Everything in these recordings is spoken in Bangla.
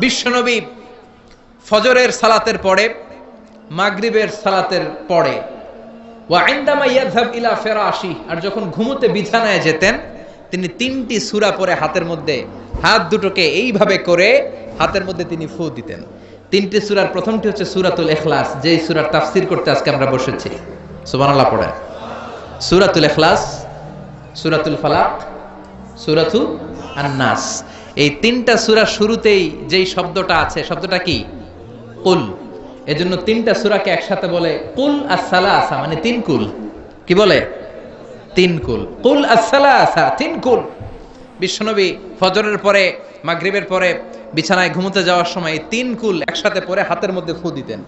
বিশ্বনবী ফজরের সালাতের পরে, মাগরিবের সালাতের পরে, ওয়া ইনদামা ইয়াযহাব ইলা ফিরাশি, আর যখন ঘুমোতে বিছানায় যেতেন তিনি তিনটি সূরা পড়ে হাতের মধ্যে হাত দুটোকে এইভাবে করে হাতের মধ্যে তিনি ফু দিতেন। তিনটি সূরার প্রথমটি হচ্ছে সূরাতুল ইখলাস, যেই সূরার তাফসীর করতে আজকে আমরা বসেছি। সুবহানাল্লাহ পড়েন। সূরাতুল ইখলাস, সূরাতুল ফালাক, সূরাতু আন-নাস। এই তিনটা সূরা শুরুতেই যেই শব্দটা আছে, শব্দটা কি? কুল। এজন্য তিনটা সূরাকে একসাথে বলে কুল আস-সালাসা, মানে তিন কুল। কি বলে? তিন কুল। কুল আস-সালাসা, তিন কুল। বিশ্বনবী ফজরের পরে, মাগরিবের পরে বিছানায় ঘুমোতে যাওয়ার সময় এই তিন কুল একসাথে পরে হাতের মধ্যে ফু দিতেন।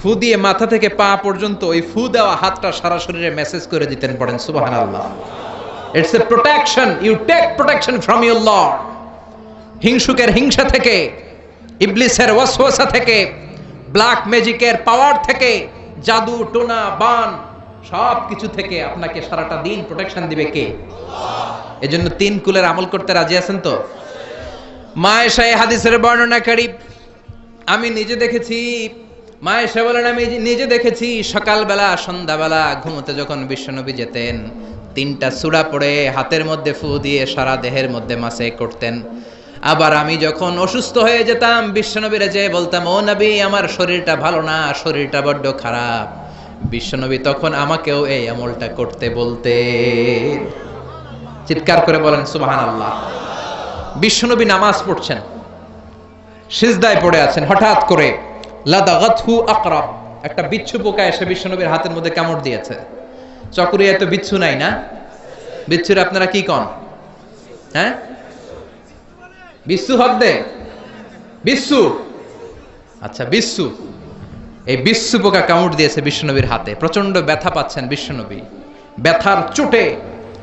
ফু দিয়ে মাথা থেকে পা পর্যন্ত ওই ফু দেওয়া হাতটা সারা শরীরে মেসেজ করে দিতেন। পড়েন সুবহানাল্লাহ। It's a protection, you take protection from your lord. হিংসুকের হিংসা থেকে, ইবলিসের ওয়াসওয়াসা থেকে, ব্ল্যাক ম্যাজিকের পাওয়ার থেকে, জাদু টোনা বান সব কিছু থেকে আপনাকে সারাটা দিন প্রোটেকশন দিবে কে? আল্লাহ। এজন্য তিন কুলের আমল করতে রাজি আছেন তো? মা আয়েশা এই হাদিসের বর্ণনাকারী, আমি নিজে দেখেছি, মা আয়েশা বলেন আমি নিজে দেখেছি সকালবেলা সন্ধ্যাবেলা ঘুমোতে যখন বিশ্বনবী যেতেন তিনটা সূরা পড়ে হাতের মধ্যে ফু দিয়ে সারা দেহের মধ্যে মাসে করতেন। আবার আমি যখন অসুস্থ হয়ে যেতাম বিশ্বনবীরে যে বলতাম, ও নবী আমার শরীরটা ভালো না, শরীরটা বড্ড খারাপ, বিশ্বনবী তখন আমাকেও এই আমলটা করতে বলতেন। চিৎকার করে বলেন সুবহানাল্লাহ। বিশ্বনবী নামাজ পড়ছেন, সিজদায় পড়ে আছেন, হঠাৎ করে লাদাগাতহু আকরাব, একটা বিচ্ছু পোকা এসে বিশ্বনবীর হাতের মধ্যে কামড় দিয়েছে। চকরিয়ায় তো বিচ্ছু নাই না? বিচ্ছুর আপনারা কি কন? হ্যাঁ, বিচ্ছু হক দে, বিচ্ছু। আচ্ছা, বিচ্ছু। এই বিচ্ছু পোকা কামড় দিয়েছে বিশ্বনবীর হাতে, প্রচন্ড ব্যথা পাচ্ছেন বিশ্বনবী। ব্যথার চোটে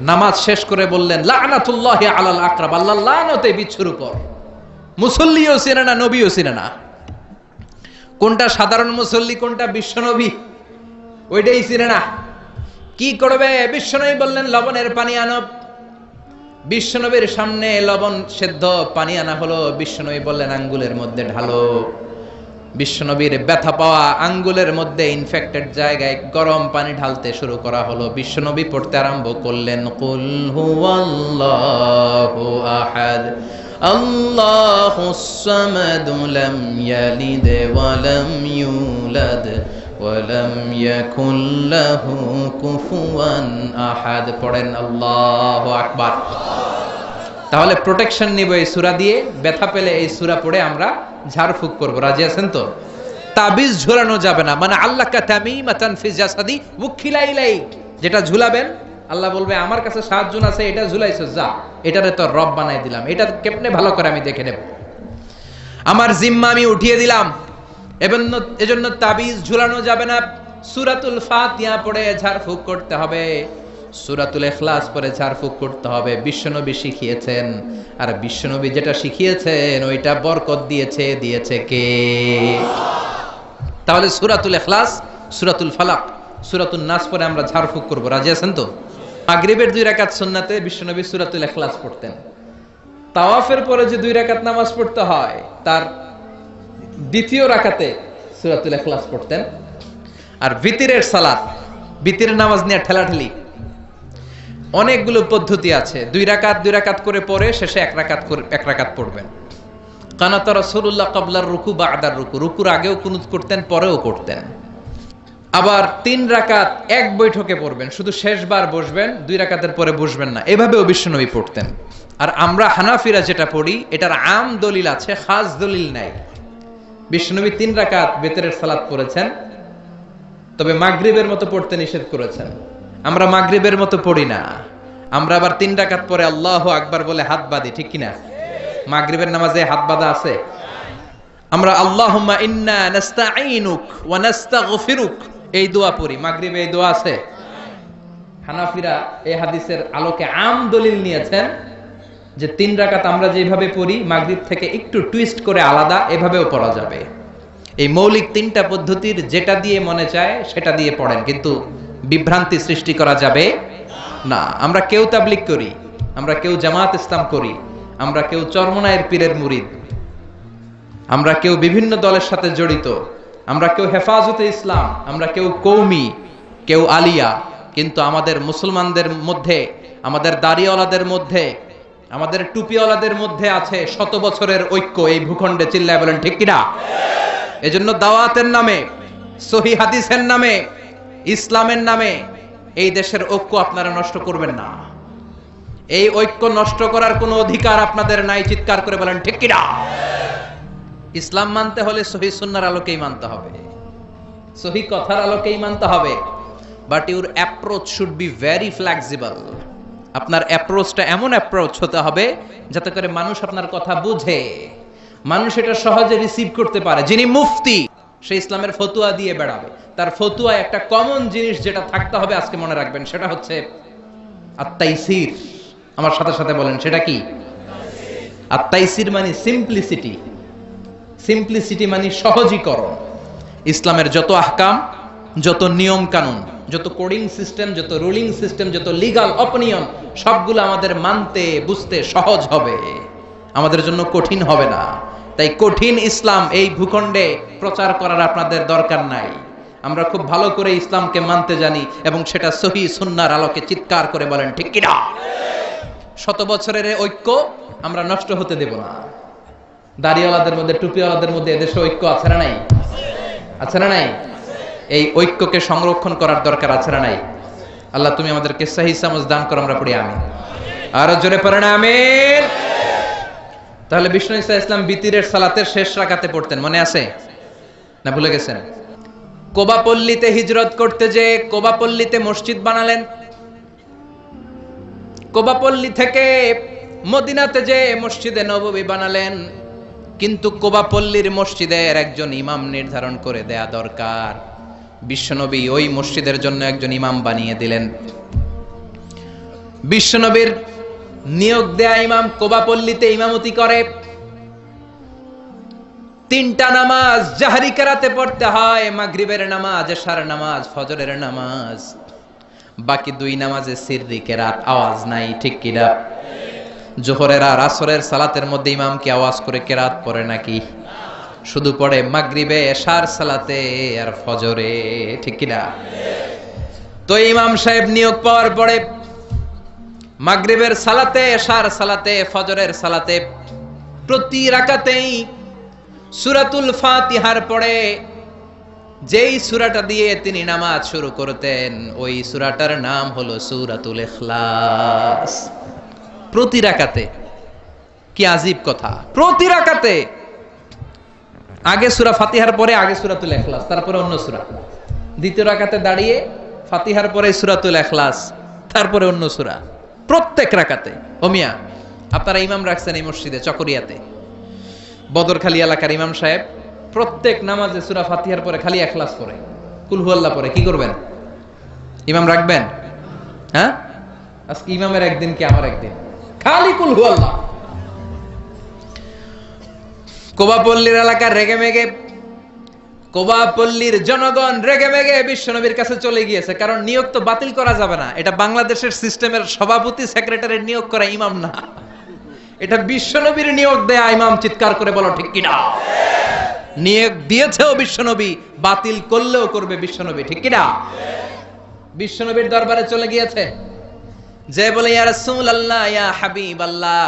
নামাজ শেষ করে বললেন, লানাতুল্লাহি আলাল আকরাব, আল্লাহর লানত এই বিচ্ছুর উপর। মুসল্লিও চিনে না, নবীও চিনে না, কোনটা সাধারণ মুসল্লি কোনটা বিশ্বনবী ওইটাই চিনে না। কি করবে? বিশ্বনবী বললেন লবণের পানি আনো। বিশ্বনবীর সামনে লবণ সেদ্ধ পানি আনা হলো। বিশ্বনবী বললেন আঙ্গুলের মধ্যে ঢালো। বিশ্বনবীর ব্যথা পাওয়া আঙ্গুলের মধ্যে ইনফেক্টেড জায়গায় গরম পানি ঢালতে শুরু করা হলো। বিশ্বনবী পড়তে আরম্ভ করলেন, কুল হুয়াল্লাহু আহাদ আল্লাহুস সামাদ লাম ইয়ালিদ ওয়া লাম ইউলাদ ওয়া লাম ইয়াকুল লাহু কুফুয়ান আহাদ। পড়েন আল্লাহু আকবার। তাহলে প্রোটেকশন নিব এই সূরা দিয়ে। ব্যথা পেলে এই সূরা পড়ে আমরা ঝাড়ফুঁক করব। রাজি আছেন তো? তাবিজ ঝুলানো যাবে না, মানে আল্লাহকা তামিমাতান ফি জাসাদি উখিলা ইলাইক, যেটা ঝুলাবেন আল্লাহ বলবে আমার কাছে 7 জন আছে, এটা ঝুলাইছো, যা এটারে তো রব বানাই দিলাম, এটা কেমনে ভালো করে আমি দেখে নেব, আমার জিম্মা আমি উঠিয়ে দিলাম। এজন্য তাবিজ ঝুলানো যাবে না। সূরাতুল ফাতিহা পড়ে ঝাড়ফুঁক করতে হবে, সূরাতুল ইখলাস পড়ে ঝাড়ফুঁক করতে হবে। বিশ্বনবী শিখিয়েছেন, আর বিশ্বনবী যেটা শিখিয়েছেন ওইটা বরকত দিয়েছে কে? তাহলে সূরাতুল ইখলাস, সূরাতুল ফালাক, সূরাতুন নাস পড়ে আমরা ঝাড়ফুঁক করব। রাজি আছেন তো? মাগরিবের 2 রাকাত সুন্নাতে বিশ্বনবী সূরাতুল ইখলাস পড়তেন। তাওয়াফের পরে যে 2 রাকাত নামাজ পড়তে হয় তার দ্বিতীয় রাকাতে সূরাতুল ইখলাস পড়তেন। আর ভিতরের সালাত, ভিতরের নামাজ নিয়ে ঠেলাঠেলি অনেকগুলো পদ্ধতি আছে। 2 রাকাত করে পড়ে শেষে 1 রাকাত পড়বেন। কানাত রাসূলুল্লাহ ক্বাবলার রুকু বা'দার রুকু, রুকুর আগেও কুনুত করতেন, পরেও করতেন। আবার 3 রাকাত এক বৈঠকে পড়বেন, শুধু শেষবার বসবেন, 2 রাকাতের পরে বসবেন না, এভাবেও বিশ্বনবী পড়তেন। আর আমরা হানাফিরা যেটা পড়ি এটার আম দলিল আছে, খাস দলিল নাই। বিশ্বনবী 3 রাকাত ভিতরের সালাত পড়েছেন, তবে মাগরিবের মতো পড়তে নিষেধ করেছেন। আমরা মাগরিবের মতো পড়ি না, আমরা আবার 3 রাকাত পরে আল্লাহু আকবার বলে হাত বাঁধি, ঠিক কিনা? মাগরিবের নামাজে হাত বাঁধা আছে? আমরা আল্লাহুম্মা ইন্না নাস্তাঈনুক ওয়া নাস্তাগফিরুক এই দোয়া পড়ি, মাগরিবে এই দোয়া আছে? হানাফিরা এই হাদিসের আলোকে আম দলিল নিয়েছেন যে 3 রাকাত আমরা যেভাবে পড়ি মাগরিব থেকে একটু টুইস্ট করে আলাদা, এভাবেও পড়া যাবে। এই মৌলিক 3টা পদ্ধতির যেটা দিয়ে মনে চায় সেটা দিয়ে পড়েন, কিন্তু বিভ্রান্তি সৃষ্টি করা যাবে না। আমরা কেউ তাবলীগ করি, আমরা কেউ জামাত ইসলাম করি, আমরা কেউ চরমনায়ের পীরের মুরিদ, আমরা কেউ বিভিন্ন দলের সাথে জড়িত, আমরা কেউ হেফাজতে ইসলাম, আমরা কেউ কৌমি, কেউ আলিয়া, কিন্তু আমাদের মুসলমানদের মধ্যে, আমাদের দাড়িওয়ালাদের মধ্যে, আমাদের টুপিওয়ালাদের মধ্যে আছে 100 বছরের ঐক্য। এই ভূখণ্ডে চিল্লায় বলেন ঠিক কিনা? এজন্য দাওয়াতের নামে, সহি হাদিসের নামে, ইসলামের নামে এই দেশের ঐক্য আপনারা নষ্ট করবেন না। এই ঐক্য নষ্ট করার কোনো অধিকার আপনাদের নাই। চিৎকার করে বলেন ঠিক কিনা? ইসলাম মানতে হলে সহি সুন্নাহর আলোকেই মানতে হবে, সহি কথার আলোকেই মানতে হবে। But your approach should be very flexible. আপনার অ্যাপ্রোচটা এমন অ্যাপ্রোচ হতে হবে যাতে করে মানুষ আপনার কথা বুঝে, মানুষ এটা সহজে রিসিভ করতে পারে। যিনি মুফতি, সে ইসলামের ফতুয়া দিয়ে বেড়াবে, তার ফতুয়ায় একটা কমন জিনিস যেটা থাকতে হবে, আজকে মনে রাখবেন, সেটা হচ্ছে আত-তাইসির। আমার সাথে সাথে বলেন, সেটা কি? আত-তাইসির মানে সিম্পলিসিটি। সিম্পলিসিটি মানে সহজীকরণ। ইসলামের যত আহকাম, যত নিয়ম কানুন, যত কোডিং সিস্টেম, যত রুলিং সিস্টেম, যত লিগাল অপিনিয়ন, সবগুলো আমাদের মানতে বুঝতে সহজ হবে, আমাদের জন্য কঠিন হবে না। তাই কঠিন ইসলাম এই ভূখণ্ডে প্রচার করার আপনাদের দরকার নাই। আমরা খুব ভালো করে ইসলামকে মানতে জানি এবং সেটা সহি সুন্নাহর আলোকে। চিৎকার করে বলেন ঠিক কিনা? 100 বছরের ঐক্য আমরা নষ্ট হতে দেব না। দাড়িওয়ালাদের মধ্যে, টুপিওয়ালাদের মধ্যে এদেশে ঐক্য আছে না নাই? আছে না নাই? এই ঐক্যকে সংরক্ষণ করার দরকার আছে না নাই? আল্লাহ তুমি আমাদেরকে সহি সমঝ দান করো। আমরা পড়ি আমিন। আরো জোরে পড়েন আমিন। তাহলে বিষ্ণু ঈসা ইসলাম বিতিরের সালাতের শেষ রাকাতে পড়তেন, মনে আছে না ভুলে গেছেন? কোবাপল্লীতে হিজরত করতে যে কোবাপল্লীতে মসজিদ বানালেন, কোবাপল্লী থেকে মদিনাতে যে মসজিদে নববী বানালেন, কিন্তু কোবাপল্লীর মসজিদের একজন ইমাম নির্ধারণ করে দেয়া দরকার। বিশ্বনবী ওই মসজিদের জন্য একজন ইমাম বানিয়ে দিলেন। বিশ্বনবীর নিয়োগ দেয়া ইমাম কোবাপল্লীতে ইমামতি করে। 3টা নামাজ জাহরি কেরাতে পড়তে হয়, মাগরিবের নামাজ, এশার নামাজ, ফজরের নামাজ। বাকি 2 নামাজে সিররি কেরাত, আওয়াজ নাই, ঠিক কিনা? জোহরের আর আসরের সালাতের মধ্যে ইমাম কি আওয়াজ করে কেরাত পড়ে নাকি? শুধু পড়ে মাগরিবে, এশার সালাতে আর ফজরে, ঠিক কিনা? তো ইমাম সাহেব নিয়োগ পাওয়ার পরে মাগরিবের সালাতে, এশার সালাতে, ফজরের সালাতে প্রতি রাকাতেই সূরাতুল ফাতিহার পরে যেই সূরাটা দিয়ে তিনি নামাজ শুরু করতেন, ওই সূরাটার নাম হলো সূরাতুল ইখলাস। প্রতি রাকাতে। কি আজীব কথা! প্রতি রাকাতে আগে সূরা ফাতিহার পরে আগে সূরাতুল ইখলাস, তারপরে অন্য সূরা। দ্বিতীয় রাকাতে দাঁড়িয়ে ফাতিহার পরে সূরাতুল ইখলাস, তারপরে অন্য সূরা। প্রত্যেক রাকাতে। ও মিয়া, আপনারা ইমাম রাখছেন এই মসজিদে চকরিয়াতে, বদরখালী এলাকার ইমাম সাহেব প্রত্যেক নামাজে সূরা ফাতিহার পরে খালি ইখলাস পড়ে, কুল হুয়াল্লাহ পড়ে। কি করবেন? ইমাম রাখবেন? হ্যাঁ, আজকে ইমামের একদিন কি আমার একদিন, খালি কুল হুয়াল্লাহ। কোবাপল্লীর এলাকার রেগে মেগে, কোবাপল্লীর জনগণ রেগে মেগে বিশ্বনবীর কাছে চলে গিয়েছে। কারণ নিয়োগ তো বাতিল করা যাবে না। এটা বাংলাদেশের সিস্টেমের সভাপতি সেক্রেটারির নিয়োগ করা ইমাম না, এটা বিশ্বনবীর নিয়োগ দেয়া ইমাম। চিৎকার করে বলো ঠিক কিনা? নিয়োগ দিয়েছেও বিশ্বনবী, বাতিল করলেও করবে বিশ্বনবী, ঠিক কিনা? বিশ্বনবীর দরবারে চলে গিয়েছে, যে বলে ইয়া রাসূলুল্লাহ, ইয়া হাবিবাল্লাহ,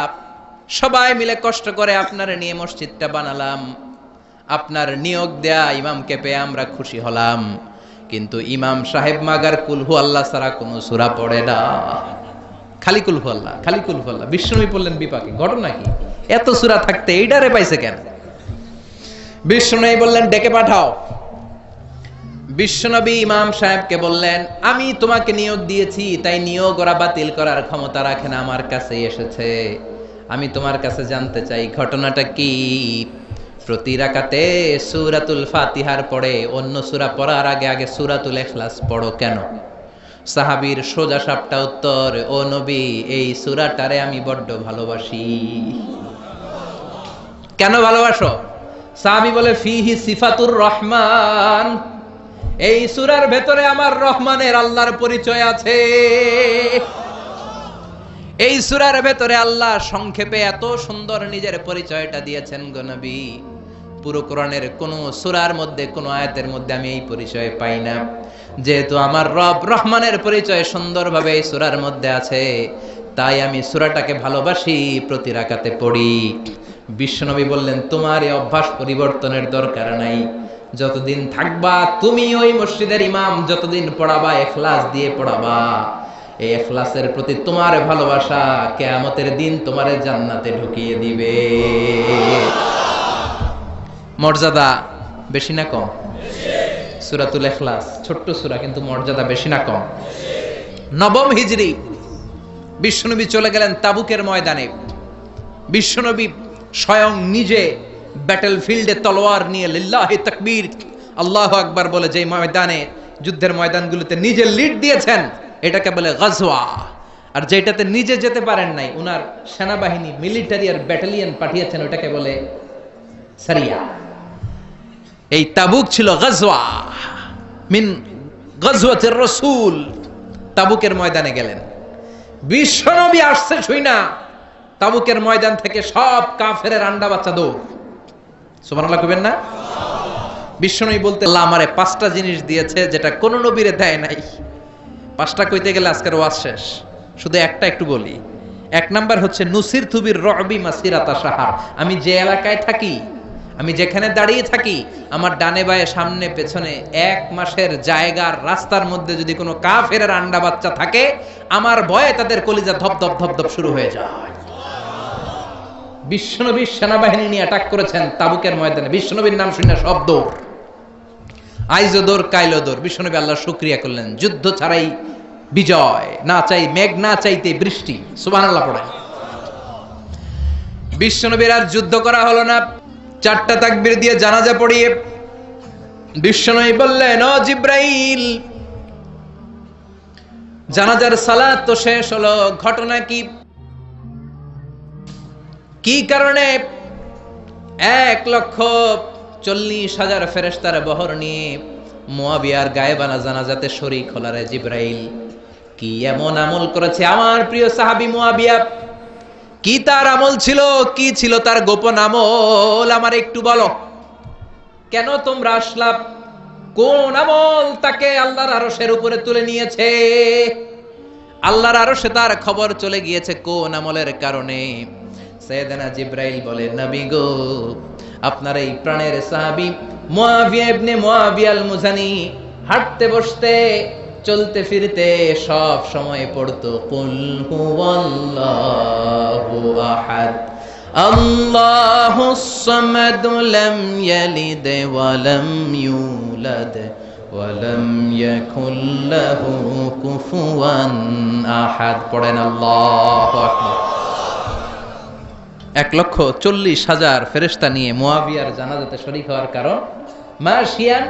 সবাই মিলে কষ্ট করে আপনারে নিয়ে মসজিদটা বানালাম, আপনার নিয়োগ দেয়া ইমামকে পেয়ে আমরা খুশি হলাম, কিন্তু ইমাম সাহেব মাগার কুল হু আল্লাহ ছাড়া কোনো সূরা পড়ে না, খালি কুল হু আল্লাহ, খালি কুল হু আল্লাহ। বিশ্বনবী বললেন বিপাকে, ঘটনা কি? এত সূরা থাকতে এইটারে পাইছে কেন? বিশ্বনবী বললেন ডেকে পাঠাও। বিশ্বনবী ইমাম সাহেবকে বললেন, আমি তোমাকে নিয়োগ দিয়েছি, তাই নিয়োগ ওরা বাতিল করার ক্ষমতা রাখে না, আমার কাছে এসেছে। আমি তোমার কাছে জানতে চাই ঘটনাটা কি? প্রতি রাকাতে সূরাতুল ফাতিহার পরে অন্য সূরা পড়ার আগে আগে সূরাতুল ইখলাস পড়ো কেন? সাহাবীর সোজা সাপটা উত্তর, ও নবী, এই সূরাটারে আমি বড্ড ভালোবাসি। কেন ভালোবাসো? সাহাবী বলে, ফিহি সিফাতুর রহমান, এই সূরার ভেতরে আমার রহমানের, আল্লাহর পরিচয় আছে। এই সূরার ভেতরে আল্লাহ সংক্ষেপে এত সুন্দর নিজের পরিচয়টা দিয়েছেন গো নবী, পুরো কোরআনের কোন সূরার মধ্যে কোন আয়াতের মধ্যে আমি এই পরিচয় পাই না। যেহেতু আমার রব রহমানের পরিচয় সুন্দরভাবে এই সূরার মধ্যে আছে, তাই আমি সূরাটাকে ভালোবাসি, প্রতি রাকাতে পড়ি। বিশ্বনবী বললেন, তোমার এই অভ্যাস পরিবর্তনের দরকার নাই। যতদিন থাকবা তুমি ওই মসজিদের ইমাম, যতদিন পড়াবা ইখলাস দিয়ে পড়াবা, এই ইখলাসের প্রতি তোমার ভালোবাসা কিয়ামতের দিন তোমারে জান্নাতে ঢুকিয়ে দিবে। মর্যাদা বেশি না কম? সূরাতুল ইখলাস ছোট্ট সূরা, কিন্তু মর্যাদা বেশি না কম? নবম হিজরি বিশ্বনবী চলে গেলেন তাবুকের ময়দানে। বিশ্বনবী স্বয়ং নিজে ব্যাটল ফিল্ডে তলোয়ার নিয়ে লিল্লাহি তাকবীর আল্লাহু আকবার বলে যে ময়দানে, যুদ্ধের ময়দানগুলোতে নিজে লিড দিয়েছেন, এটাকে বলে গাজওয়া। আর যেটাতে নিজে যেতে পারেন নাই, উনার সেনাবাহিনী মিলিটারি আর ব্যাটালিয়ন পাঠিয়েছেন, ওটাকে বলে সারিয়া। এই তাবুক ছিল গাজওয়া মিন গাজওয়াতির রাসূল। তাবুকের ময়দানে গেলেন, বিশ্বনবী আসছে শুই না, তাবুকের ময়দান থেকে সব কাফেরের আন্ডা বাচ্চা দৌড়। সুবহানাল্লাহ কইবেন না? বিশ্বনবী বলতে, আল্লাহ আমারে 5টা জিনিস দিয়েছে যেটা কোন নবীরে দেয় নাই। 5টা কইতে গেলে আজকের ওয়াজ শেষ, শুধু একটা একটু বলি। 1 নাম্বার হচ্ছে নুসিরতু বির রুবি মাসিরাতা শাহর। আমি যে এলাকায় থাকি, আমি যেখানে দাঁড়িয়ে থাকি, আমার ডানে বায়ে সামনে পেছনে 1 মাসের জায়গার রাস্তার মধ্যে যদি কোনো কাফেরের আন্ডা বাচ্চা থাকে, আমার ভয়ে তাদের কলিজা ধপ ধপ ধপ ধপ শুরু হয়ে যায়। বিশ্বনবী সেনাবাহিনী নিয়ে অ্যাটাক করেছেন তাবুকের ময়দানে, বিশ্বনবীর নাম শুনে সব দৌড়, আইজো দৌড় কাইলো দৌড়। বিশ্বনবী আল্লাহর শুকরিয়া করলেন, যুদ্ধ ছাড়াই বিজয়, না চাই মেঘ না চাইতে বৃষ্টি। সুবহানাল্লাহ পড়ে। বিশ্বনবীর আর যুদ্ধ করা হলো না। 4টা তাকবীর দিয়ে জানাজা পড়িয়ে বিশ্বনবী বললেন, ও জিব্রাইল, জানাজার সালাত তো শেষ হলো, ঘটনা কি? কি কারণে 1,40,000 ফেরেশতার বহর নিয়ে মুয়াবিয়ার গায়েবানা জানাজাতে শরীক হলারে জিব্রাইল? কি এমন আমল করেছে আমার প্রিয় সাহাবী মুয়াবিয়া? কি তার আমল ছিল? কি ছিল তার গোপন আমল? আমার একটু বলো। কেন তোমরা আসলা? কোন আমল তাকে আল্লাহর আরশের উপরে তুলে নিয়েছে? আল্লাহর আরশে তার খবর চলে গিয়েছে কোন আমলের কারণে? সাইয়েদনা জিব্রাইল বলে, নবী গো, আপনার এই প্রাণের সাহাবী মুয়াবিয়া ইবনে মুয়াবিয়া আল মুজানি হাঁটতে বসতে চলতে ফিরতে সব সময় পড়তো কুল হুয়াল্লাহু আহাদ আল্লাহুস সামাদ লাম ইয়ালিদ ওয়া লাম ইউলাদ ওয়া লাম ইয়াকুল লাহু কুফুয়ান আহাদ। পড়েন আল্লাহু আকবার। 1,40,000 ফেরেশতা নিয়ে মুয়াবিয়ার জানাজাতে শরীক হওয়ার কারণ, মাশিয়ান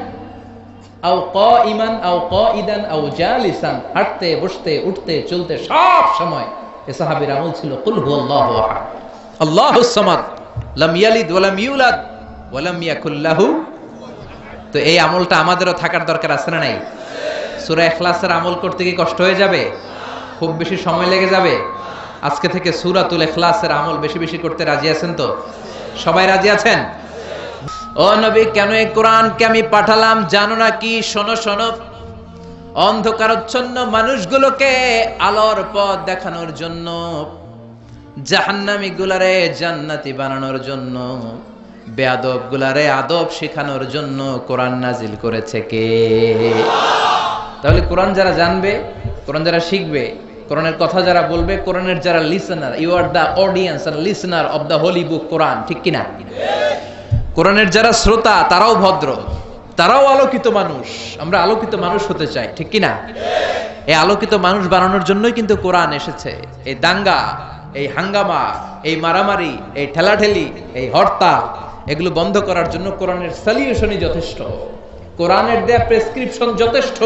আও কাইমান আও কাইদান আও জালিসান, হাঁটতে বসতে উঠতে চলতে সব সময় এই সাহাবীর আমল ছিল কুল হুয়াল্লাহু আহাদ আল্লাহুস সামাদ লাম ইয়ালিদ ওয়া লাম ইউলাদ ওয়া লাম ইয়াকুল লাহু। তো এই আমলটা আমাদেরও থাকার দরকার আছে না নাই? সূরা ইখলাসের আমল করতে কি কষ্ট হয়ে যাবে? খুব বেশি সময় লেগে যাবে? আজকে থেকে সূরাতুল ইখলাসের আমল বেশি বেশি করতে রাজি আছেন তো? সবাই রাজি আছেন? ও নবী, কেন এই কোরআনকে আমি পাঠালাম জানো না কি? শোনো শোনো, অন্ধকারাচ্ছন্ন মানুষগুলোকে আলোর পথ দেখানোর জন্য, জাহান্নামী গুলারে জান্নাতি বানানোর জন্য, বেয়াদব গুলারে আদব শেখানোর জন্য কোরআন নাজিল করেছে কে? তাহলে কোরআন যারা জানবে, কোরআন যারা শিখবে, কোরআনের কথা যারা বলবে, কোরআনের যারা listener, you are the audience and listener of the holy book Quran, ঠিক কিনা? কোরআনের যারা শ্রোতা তারাও ভদ্র, তারাও আলোকিত মানুষ। আমরা আলোকিত মানুষ হতে চাই, ঠিক কিনা? এই আলোকিত মানুষ বানানোর জন্যই কিন্তু কোরআন এসেছে। এই দাঙ্গা, এই হাঙ্গামা, এই মারামারি, এই ঠেলাঠেলি, এই হরতাল, এগুলো বন্ধ করার জন্য কোরআনের সলিউশনই যথেষ্ট, কোরআনের দেয়া প্রেসক্রিপশন যথেষ্ট।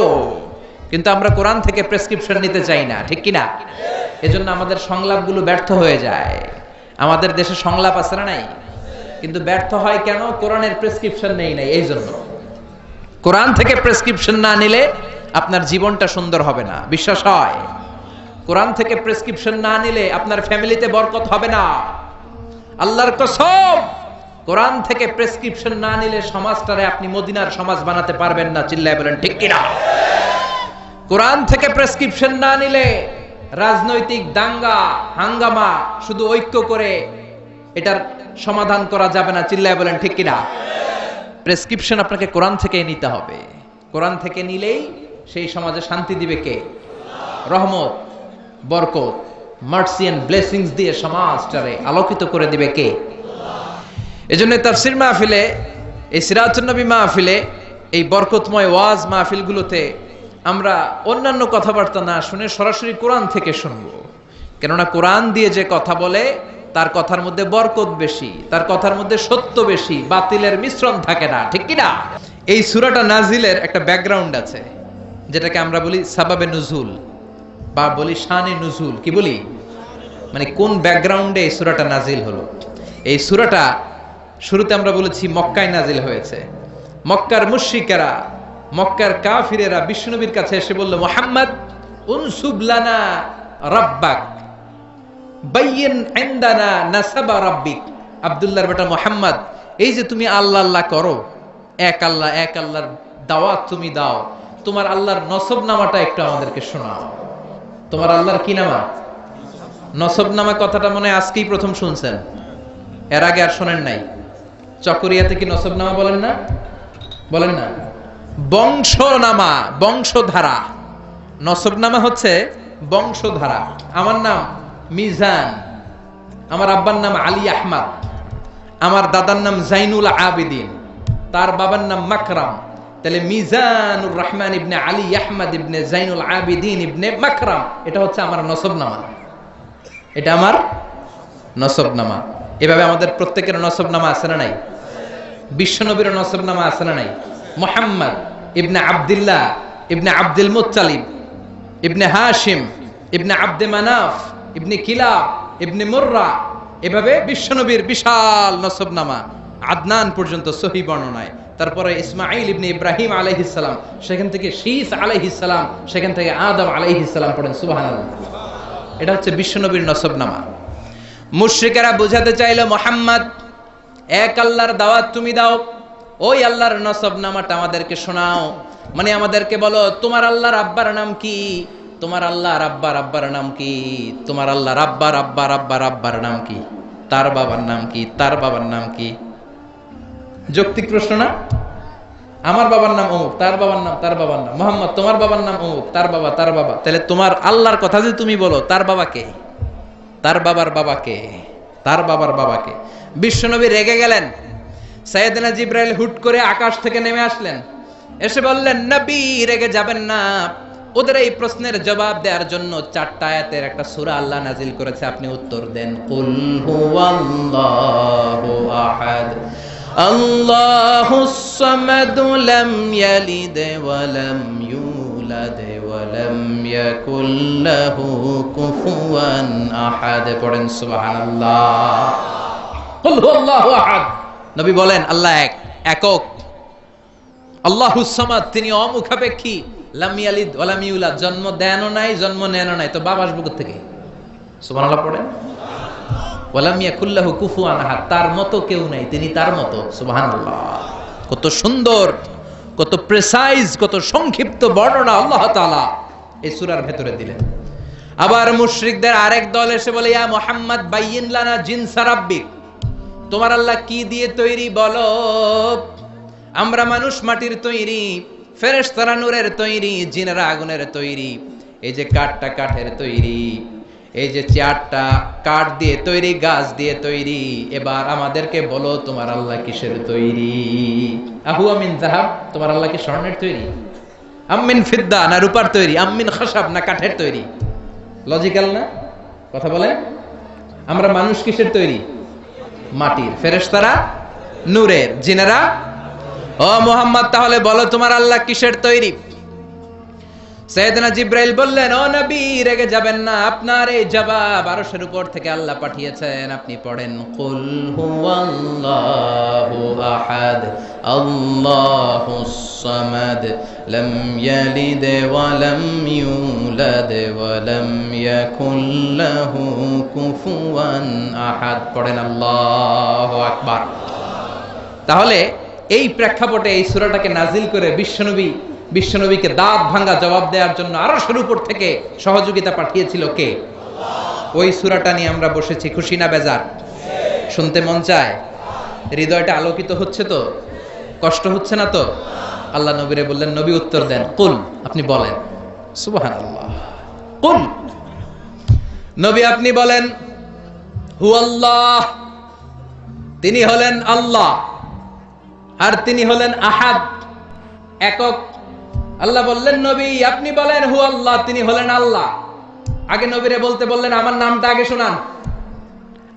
কিন্তু আমরা কোরআন থেকে প্রেসক্রিপশন নিতে চাই না, ঠিক কিনা? এজন্য আমাদের সংলাপগুলো ব্যর্থ হয়ে যায়। আমাদের দেশে সংলাপ আছে না নাই? কিন্তু ব্যর্থ হয় কেন? কোরআনের প্রেসক্রিপশন নেই নাই। এই জন্য কোরআন থেকে প্রেসক্রিপশন না নিলে আপনার জীবনটা সুন্দর হবে না, বিশ্বাস হয়? কোরআন থেকে প্রেসক্রিপশন না নিলে আপনার ফ্যামিলিতে বরকত হবে না। আল্লাহর কসম, কোরআন থেকে প্রেসক্রিপশন না নিলে সমাজটারে আপনি মদিনার সমাজ বানাতে পারবেন না। চিল্লায় বলেন ঠিক কিনা? কোরআন থেকে প্রেসক্রিপশন না নিলে রাজনৈতিক দাঙ্গা হাঙ্গামা শুধু ঐক্য করে এটার সমাধান করা যাবে না। চিল্লায় বলেন ঠিক কিনা? প্রেসক্রিপশন আপনাকে কোরআন থেকে নিতে হবে। কোরআন থেকে নিলেই সেই সমাজে শান্তি দিবে কে? রহমত, বরকত, মার্সি এন্ড ব্লেসিংস দিয়ে সমাজটারে আলোকিত করে দিবে কে? এজন্য তাফসীর মাহফিলে, এই সিরাতুন নবী মাহফিলে, এই বরকতময় ওয়াজ মাহফিলগুলোতে আমরা অন্যান্য কথাবার্তা না শুনে সরাসরি কোরআন থেকে শুনবো। কেননা কোরআন দিয়ে যে কথা বলে তার কথার মধ্যে বরকত বেশি, তার কথার মধ্যে সত্য বেশি, বাতিলের মিশ্রণ থাকে না। ঠিক কিনা? এই সূরাটা নাজিলের একটা ব্যাকগ্রাউন্ড আছে, যেটাকে আমরা বলি সাবাবে নুজুল বা বলি শানে নুজুল। কি বলি? মানে কোন ব্যাকগ্রাউন্ডে এই সূরাটা নাজিল হলো। এই সূরাটা শুরুতে আমরা বলেছি মক্কায় নাজিল হয়েছে। মক্কার মুশরিকেরা, মক্কার কাফিরেরা বিশ্বনবীর কাছে এসে বলল, মুহাম্মদ উনসুব লানা রাব্বাক বাইয়িন ইনদানা নাসাবা রাব্বিক। আব্দুল্লাহর বেটা মুহাম্মদ, এই যে তুমি আল্লাহ আল্লাহ করো, এক আল্লাহ এক আল্লাহর দাওয়াত তুমি দাও, তোমার আল্লাহর নসব নামাটা একটু আমাদেরকে শোনাও। তোমার আল্লাহর কি নামা? নসব নামা। কথাটা মনে হয় আজকেই প্রথম শুনছেন, এর আগে আর শোনেন নাই। চকরিয়াতে কি নসব নামা বলেন না? বলেন না? বংশনামা, বংশধারা। নসব নামা হচ্ছে বংশধারা। আমার নাম মিজান, আমার আব্বার নাম আলী আহমদ, আমার দাদার নাম জাইনুল আবিদিন, তার বাবার নাম মাকরাম। তাহলে মিজানুর রহমান ইবনে আলী আহমদ ইবনে জাইনুল আবিদিন ইবনে মাকরাম, এটা হচ্ছে আমার নসবনামা। এটা আমার নসবনামা। এভাবে আমাদের প্রত্যেকের নসবনামা আছে না নাই? বিশ্বনবীর নসবনামা আছে না নাই? মুহাম্মদ ইবনে আব্দুল্লাহ ইবনে আব্দুল মুত্তালিব ইবনে হাশিম ইবনে আব্দে মানাফ ইবনে কিলাব ইবনে মুররা, এভাবে বিশ্বনবীর বিশাল নসবনামা আদনান পর্যন্ত সহি বর্ণনায়। তারপরে ইসমাঈল ইবনে ইব্রাহিম আলাইহিস সালাম, সেখান থেকে শীস আলাইহিস সালাম, সেখান থেকে আদম আলাইহিস সালাম। পড়েন সুবহানাল্লাহ। এটা হচ্ছে বিশ্বনবীর নসবনামা। মুশরিকেরা বুঝাতে চাইল, মুহাম্মদ এক আল্লাহর দাওয়াত তুমি দাও, ওই আল্লাহর নসবনামাটা আমাদেরকে শোনাও। মানে আমাদেরকে বলো, তোমার আল্লাহর আব্বার নাম কি? তোমার আল্লাহর আব্বার আব্বার নাম কি? তোমার আল্লাহর আব্বার আব্বার আব্বার আব্বার নাম কি? তার বাবার নাম কি? তার বাবার নাম কি? যৌক্তিক প্রশ্ন না? আমার বাবার নাম অমুক, তার বাবার নাম তার বাবার নাম। মুহাম্মদ তোমার বাবার নাম অমুক, তার বাবা তার বাবা। তাহলে তোমার আল্লাহর কথা যদি তুমি বলো, তার বাবাকে, তার বাবার বাবাকে, তার বাবার বাবাকে। বিশ্বনবী রেগে গেলেন। সাইয়েদনা জিবরাইল হুট করে আকাশ থেকে নেমে আসলেন, এসে বললেন, নবী রেগে যাবেন না। ওদের এই প্রশ্নের জবাব দেওয়ার জন্য 4টা আয়াতের একটা সূরা আল্লাহ নাজিল করেছে, আপনি উত্তর দেন। কুল হুয়াল্লাহু আহাদ আল্লাহুস সামাদ লাম ইয়ালিদ ওয়া লাম ইউলাদ ওয়া লাম ইয়াকুল লাহু কুফুয়ান আহাদ। পড়েন সুবহানাল্লাহ। কুল হুয়াল্লাহু আহাদ। নবী বলেন, আল্লাহ এক, একক। আল্লাহুস সামাদ, তিনি অমুখাপেক্ষী। লাম ইয়ালিদ ওয়া লাম ইউলাদ, জন্ম দেনও নাই জন্ম নেনও নাই, তো বাবা আসবে কোথা থেকে? সুবহানাল্লাহ পড়েন। ওয়া লাম ইয়াকুল লাহু কুফুয়ান আহাদ, তার মতো কেউ নাই, তিনি তার মতো। সুবহানাল্লাহ। কত সুন্দর, কত প্রেসাইজ, কত সংক্ষিপ্ত বর্ণনা আল্লাহ তাআলা এই সূরার ভেতরে দিলেন। আবার মুশরিকদের আরেক দল এসে বলে, ইয়া মুহাম্মদ বাইয়িন লানা জিনসা রাব্বিক, তোমার আল্লাহ কি দিয়ে তৈরি বলো? আমরা মানুষ মাটির তৈরি, ফেরেশতারা নূরের তৈরি, জিনেরা আগুনের তৈরি, এই যে কাঠটা কাঠের তৈরি, এই যে চেয়ারটা কাঠ দিয়ে তৈরি, গাছ দিয়ে তৈরি। এবার আমাদেরকে বলো, তোমার আল্লাহ কিসের তৈরি? আহু আমিন যাহাব, তোমার আল্লাহ কি স্বর্ণের তৈরি? আমিন ফিদ্দা, না রূপার তৈরি? আমিন খাসাব, না কাঠের তৈরি? লজিক্যাল না কথা বলে? আমরা মানুষ কিসের তৈরি? মাটির, ফেরেশতারা নূরের, জিনেরা। ও মুহাম্মদ, তাহলে বলো তোমার আল্লাহ কিসের তৈরি? সাইয়েদনা জিবরাইল বললেন, ও নবী রেগে যাবেন না, আপনার এই জবাব আরশের উপর থেকে আল্লাহ পাঠিয়েছেন, আপনি পড়েন। কুল হুয়াল্লাহু আহাদ আল্লাহুস সামাদ লাম ইয়ালিদ ওয়া লাম ইউলাদ ওয়া লাম ইয়াকুল লাহু কুফুয়ান আহাদ। পড়েন আল্লাহু আকবার। তাহলে এই প্রেক্ষাপটে এই সূরাটাকে নাজিল করে বিশ্বনবীকে দাঁত ভাঙা জবাব দেওয়ার জন্য আরশের উপর থেকে সহযোগিতা পাঠিয়েছিল কে? ওই সূরাটা নিয়ে আমরা বসেছি, খুশি না বেজার? শুনতে মন চায়? হৃদয়টা আলোকিত হচ্ছে তো? কষ্ট হচ্ছে না তো? আল্লাহ নবীরে বললেন, নবী উত্তর দেন, কুল, আপনি বলেন। সুবহানাল্লাহ। কুল, নবী আপনি বলেন, হু আল্লাহ, তিনি হলেন আল্লাহ, আর তিনি হলেন আহাদ, একক। আল্লাহ বললেন, নবী আপনি বলেন হু আল্লাহ, তিনি হলেন আল্লাহ। আগে নবীরে বলতে বললেন, আমার নামটা আগে শোনান,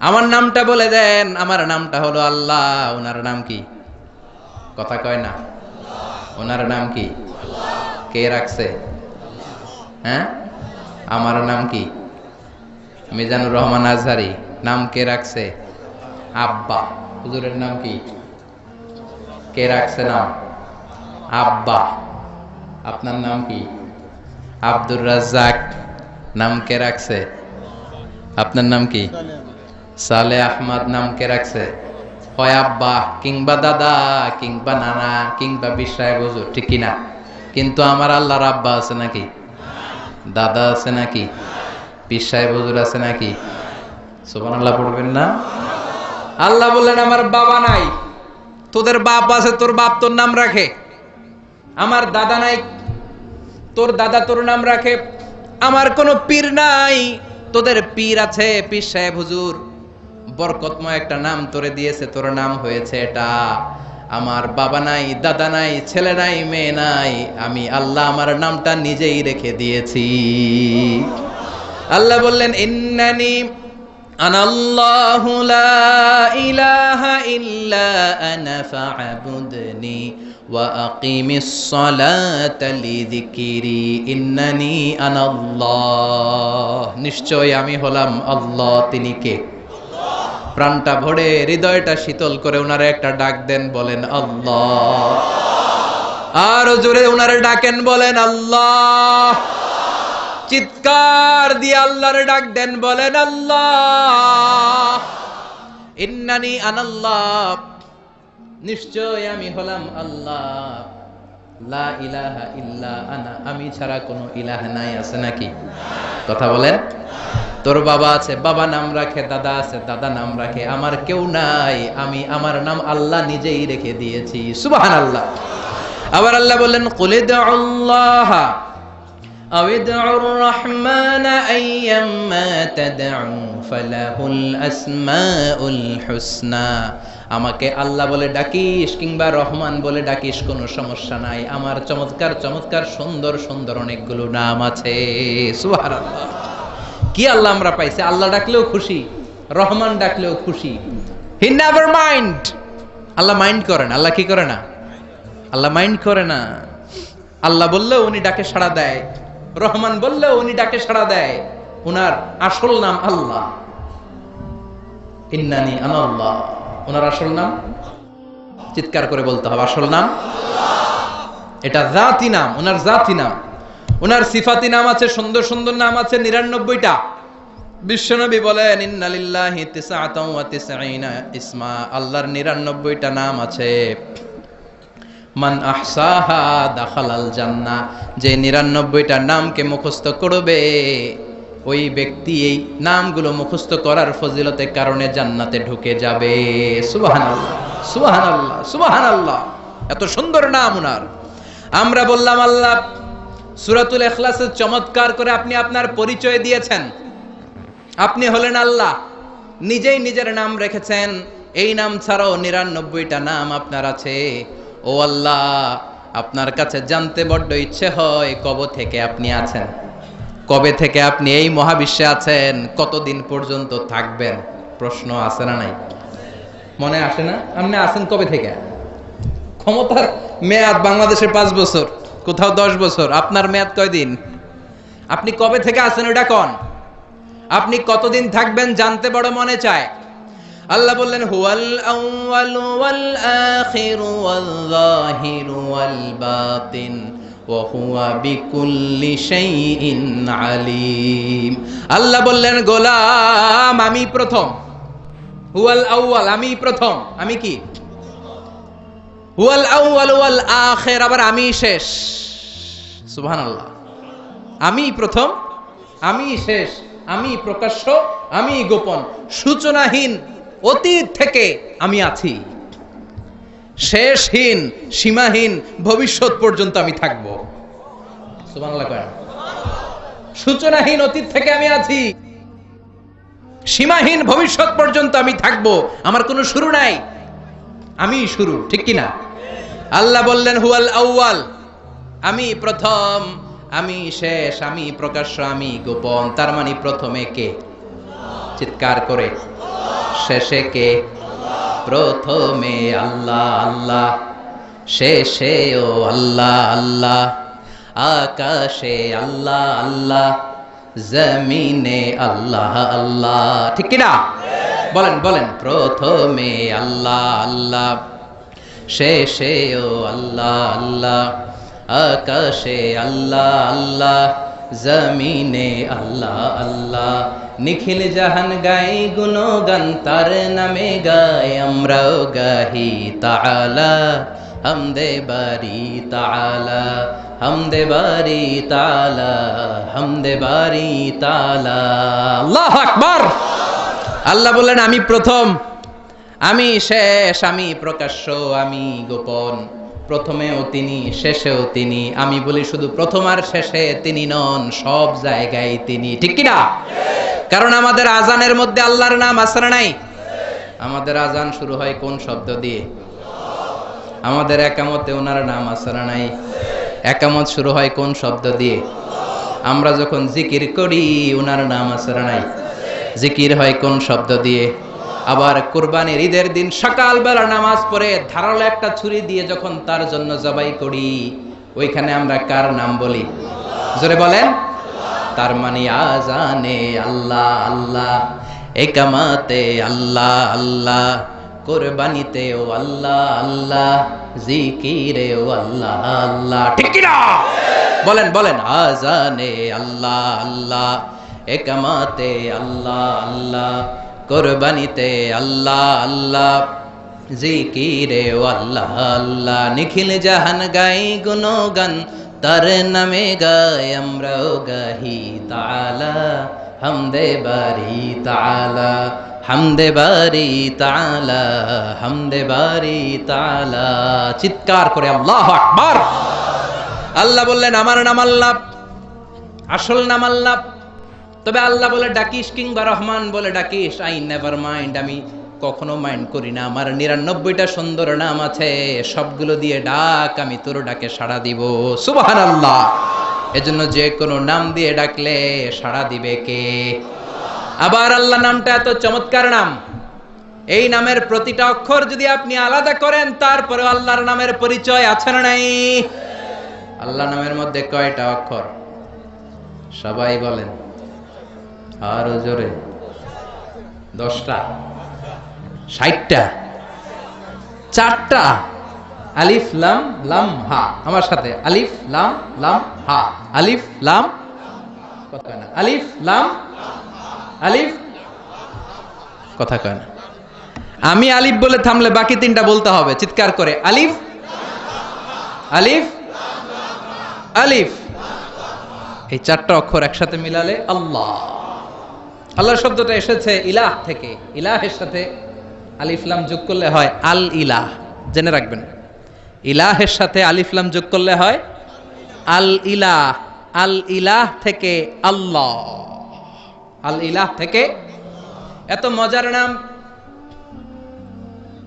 আমার নামটা বলে দেন। আমার নামটা হলো আল্লাহ। ওনার নাম কি? কথা কয় না। ওনার নাম কি? কে রাখছে? হ্যাঁ, আমার নাম কি? মিজানুর রহমান আজহারি। নাম কে রাখছে? আব্বা। হুজুরের নাম কি? কে রাখছে নাম? আব্বা। আপনার নাম কি? আব্দুর রাজ্জাক। নাম কে রাখছে? আপনার নাম কি? সালে আহমদ। নাম কে রাখছে? হয় আব্বা, কিংবা দাদা, কিংবা নানা, কিংবা বিশ্বায় হুজুর, ঠিক কিনা? কিন্তু আমার আল্লাহর আব্বা আছে নাকি? দাদা আছে নাকি? বিশ্বায় হুজুর আছে নাকি? সুবহানাল্লাহ পড়বেন না? আল্লাহ বললেন, আমার বাবা নাই, তোদের বাপ আছে, তোর বাপ তোর নাম রাখে। আমার দাদা নাই, তোর দাদা তোর নাম রাখে। আমার কোনো পীর নাই, তোদের পীর আছে, পীর সাহেব হুজুর। বরকতময় একটা নাম তোরে দিয়েছে, তোর নাম হয়েছে এটা। আমার বাবা নাই, দাদা নাই, ছেলে নাই, মেয়ে নাই, আমি আল্লাহ আমার নামটা নিজেই রেখে দিয়েছি। আল্লাহ বললেন, ইন্নানি আনাল্লাহু লা ইলাহা ইল্লা আনা ফা'বুদনি ওয়া আকিমিস সালাতা লিযিকরি ইন্নানি আনাল্লাহ। নিশ্চয় আমি হলাম আল্লাহ। তিনি কে? প্রাণটা ভরে, হৃদয়টা শীতল করে ওনারে একটা ডাক দেন, বলেন আল্লাহ। আর জোরে ওনারে ডাকেন, বলেন আল্লাহ। চিৎকার দিয়ে আল্লাহরে ডাক দেন, বলেন আল্লাহ। ইন্নানি আনাল্লাহ, নিশ্চয় আমি হলাম আল্লাহ। লা ইলাহা ইল্লা আনা, আমি ছাড়া কোনো ইলাহ নাই। আছে নাকি? কথা বলেন। তোর বাবা আছে, বাবা নাম রাখে, দাদা আছে, দাদা নাম রাখে, আমার কেউ নাই, আমি আমার নাম আল্লাহ নিজেই রেখে দিয়েছি। সুবহানাল্লাহ। আবার আল্লাহ বললেন, কুল ইদউল্লাহ আও ইদউর রহমান আইয়াম্মা তাদউ ফালাহুল আসমাউল হুসনা। আমাকে আল্লাহ বলে ডাকিস কিংবা রহমান বলে ডাকিস, কোনো সমস্যা নাই। আমার চমৎকার চমৎকার সুন্দর সুন্দর অনেকগুলো নাম আছে। সুবহানাল্লাহ। কি আল্লাহ আমরা পাইছি! আল্লাহ ডাকলেও খুশি, রহমান ডাকলেও খুশি। He never mind. Allah mind করে না। আল্লাহ কি করে না? আল্লাহ মাইন্ড করে না। আল্লাহ বললেও উনি ডাকে সাড়া দেয়, রহমান বললেও উনি ডাকে সাড়া দেয়। উনার আসল নাম আল্লাহ। ইন্নানি আনাল্লাহ, ওনার আসল নাম। চিৎকার করে বলতে হবে, আসল নাম আল্লাহ। এটা জাতি নাম, ওনার জাতি নাম। ওনার সিফাতি নাম আছে, সুন্দর সুন্দর নাম আছে 99টা। বিশ্বনবী বলেন, ইন্না লিল্লাহি 99 ইসমা, আল্লাহর 99টা নাম আছে। মান আহসাহা দাখালাল জান্নাহ, যে 99টা নামকে মুখস্থ করবে ওই ব্যক্তি এই নামগুলো মুখস্থ করার ফজিলতের কারণে জান্নাতে ঢুকে যাবে। সুবহানাল্লাহ, সুবহানাল্লাহ, সুবহানাল্লাহ। এত সুন্দর নাম ওনার। আমরা বললাম আল্লাহ সূরাতুল ইখলাসে চমৎকার করে আপনি আপনার পরিচয় দিয়েছেন। আপনি হলেন আল্লাহ, নিজেই নিজের নাম রেখেছেন। এই নাম ছাড়াও 99টা নাম আপনার আছে। ও আল্লাহ, আপনার কাছে জানতে বড্ড ইচ্ছে হয়, কবে থেকে আপনি আছেন, কবে থেকে আপনি এই মহাবিশ্বে আছেন, কতদিন পর্যন্ত থাকবেন? প্রশ্ন আছে না নাই? মনে আসে না? আপনি আছেন কবে থেকে? ক্ষমতার মেয়াদ বাংলাদেশে 5 বছর, কোথাও 10 বছর। আপনার মেয়াদ কয়দিন? আপনি কবে থেকে আছেন ওটা কোন? আপনি কতদিন থাকবেন জানতে বড় মনে চায়। আল্লাহ বললেন, হুয়াল আউয়ালু ওয়াল আখিরু ওয়াল যাহিরু ওয়াল বাতিন ওয়া হুয়া বিকুল্লি শাইইন আলিম। আল্লাহ বললেন, গোলাম আমি প্রথম। হুয়াল আউয়াল, আমি প্রথম। আমি কি? হুয়াল আউয়াল ওয়াল আখির, আবার আমি শেষ। সুবহানাল্লাহ। আমি প্রথম, আমি শেষ, আমি প্রকাশ্য, আমি গোপন, সূচনাহীন অতীত থেকে আমি আছি, শেষহীন সীমাহীন ভবিষ্যৎ পর্যন্ত আমি থাকব। সুবহানাল্লাহ কয়। সূচনাহীন অতীত থেকে আমি আছি, সীমাহীন ভবিষ্যৎ পর্যন্ত আমি থাকব। আমার কোনো শুরু নাই, আমি শুরু, ঠিক কি না? আল্লাহ বললেন হুয়াল আউয়াল, আমি প্রথম, আমি শেষ, আমি প্রকাশ্য, আমি গোপন। তার মানে প্রথমে কে? চিৎকার করে। শেষে কে? প্রথমে আল্লাহ আল্লাহ, শেষেও আল্লাহ আল্লাহ, আকাশে আল্লাহ আল্লাহ, জমিনে আল্লাহ আল্লাহ, ঠিক কি না? বলেন বলেন। প্রথমে আল্লাহ আল্লাহ, শেষেও আল্লাহ আল্লাহ, আকাশে আল্লাহ আল্লাহ, জমিনে আল্লাহ আল্লাহ। নিখিল জাহান গাই গুণগান, তার নামে গাই আমরাও গাহি তাআলা, হামদে বারি তাআলা, হামদে বারি তাআলা, হামদে বারি তাআলা। আল্লাহু আকবার। আল্লাহ বললেন আমি প্রথম, আমি শেষ, আমি প্রকাশ্য, আমি গোপন। প্রথমেও তিনি, শেষেও তিনি। আমি বলি শুধু প্রথম আর শেষে তিনি নন, সব জায়গায় তিনি, ঠিক কি না? কারণ আমাদের আজানের মধ্যে আল্লাহর নাম আছে না নাই? আমাদের আজান শুরু হয় কোন শব্দ দিয়ে? আমাদের একামতে ওনার নাম আছে না নাই? একামত শুরু হয় কোন শব্দ দিয়ে? আমরা যখন জিকির করি ওনার নাম আছে না নাই? জিকির হয় কোন শব্দ দিয়ে? আবার কুরবানির ঈদের দিন সকালবেলা নামাজ পড়ে ধারালো একটা ছুরি দিয়ে যখন তার জন্য জবাই করি, ওইখানে আমরা কার নাম বলি? জোরে বলেন। তার মানে আজানে আল্লাহ আল্লাহ, একামাতে আল্লাহ আল্লাহ, কুরবানিতেও আল্লাহ আল্লাহ, জিকিরেও আল্লাহ আল্লাহ, ঠিক কি না? বলেন বলেন। আজানে আল্লাহ আল্লাহ, একামাতে আল্লাহ আল্লাহ, কুরবানিতে আল্লাহ আল্লাহ, জিকিরেও আল্লাহ আল্লাহ। নিখিল জাহান গাই গুণগান, তার নামে গাই আমরাও গাহি তাআলা, হামদে বারি তাআলা, হামদে বারি তাআলা, হামদে বারি তাআলা। চিৎকার করে আল্লাহু আকবার। আল্লাহ বললেন আমার নাম আল্লাহ, আসল নাম আল্লাহ। তবে আল্লাহ বলে ডাকিস কিংবা রহমান বলে ডাকিস, আই নেভার মাইন্ড, আমি কখনো মাইন্ড করি না। আমার 99টা সুন্দর নাম আছে, সবগুলো দিয়ে ডাক, আমি তোর ডাকে সাড়া দিব। সুবহানাল্লাহ। এজন্য যে কোনো নাম দিয়ে ডাকলে সাড়া দিবে কে? আবার আল্লাহ নামটা এত চমৎকার নাম, এই নামের প্রতিটা অক্ষর যদি আপনি আলাদা করেন তারপরে আল্লাহর নামের পরিচয় আছে না নাই? আল্লাহ নামের মধ্যে কয়টা অক্ষর? সবাই বলেন আরো জোরে। 10টা, 60টা, 4টা। আলিফ লাম লাম হা। আমার সাথে আলিফ লাম লাম হা। আলিফ লাম, কথা কয় না। আলিফ লাম, আলিফ, কথা কয় না। আমি আলিফ বলে থামলে বাকি 3টা বলতে হবে চিৎকার করে। আলিফ, আলিফ, আলিফ। এই 4টা অক্ষর একসাথে মিলালে আল্লাহ। আল্লাহ শব্দটা এসেছে ইলাহ থেকে। ইলাহের সাথে আলিফ লাম যোগ করলে হয় আল ইলাহ। জেনে রাখবেন, ইলাহের সাথে আলিফ লাম যোগ করলে হয় আল ইলাহ। আল ইলাহ থেকে আল্লাহ, আল ইলাহ থেকে। এত মজার নাম,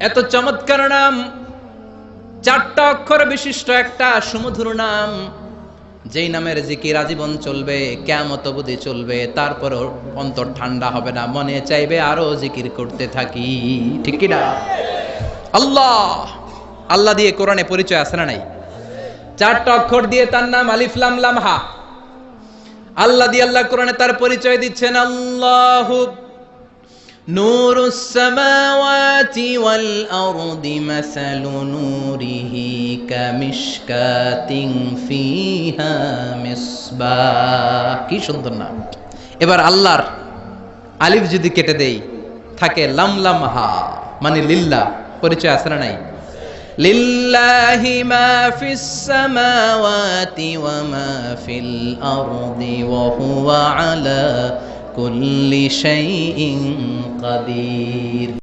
এত চমৎকার নাম, 4টা অক্ষর বিশিষ্ট একটা সুমধুর নাম, যেই নামের জিকির আজীবন চলবে, কিয়ামত অবধি চলবে, তারপরও অন্তর ঠান্ডা হবে না, মনে চাইবে আরো জিকির করতে থাকি, ঠিক কি না? আল্লাহ। আল্লাহ দিয়ে কোরআনে পরিচয় আছে না নাই? 4টা অক্ষর দিয়ে তার নাম আলিফ লাম লাম হা। আল্লাহ দিয়ে আল্লাহ কোরআনে তার পরিচয় দিচ্ছেন। আল্লাহু নূরুস সামাওয়াতি ওয়াল আরদি মাসালু নূরিহি কামিশকাতিন ফিহা মিসবাহ। কি সুন্দর নাম। এবার আল্লাহর আলিফ যদি কেটে দেই থাকে লাম লাম হা, মানে লিল্লাহ। পরিচয় আছে না নাই? লিল্লাহি মা ফিস সামাওয়াতি ওয়া মা ফিল আরদি ওয়া হুয়া আলা কুল্লি শাইইন কাদির।